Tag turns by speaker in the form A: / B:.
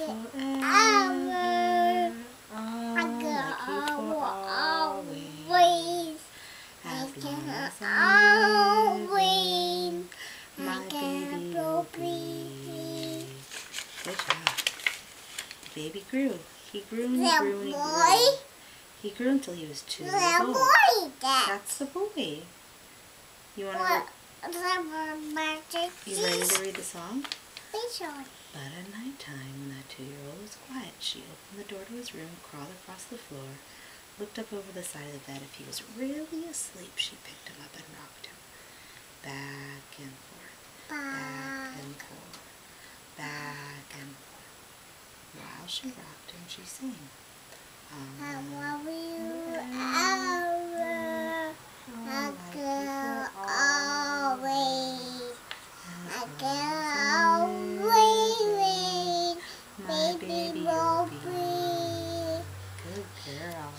A: forever. Oh, like you for always. As long as I'm living, my baby will be. Good job. The baby grew. He grew and he grew and he grew. He grew until he was 2 years old. That's the boy. You want to? You ready to read the song? But at night time, when that 2-year-old was quiet, she opened the door to his room, crawled across the floor, looked up over the side of the bed. If he was really asleep, she picked him up and rocked him back and forth, back and forth, back and forth. While she rocked him, she sang. I love you ever, like you always. My baby will be. Good girl.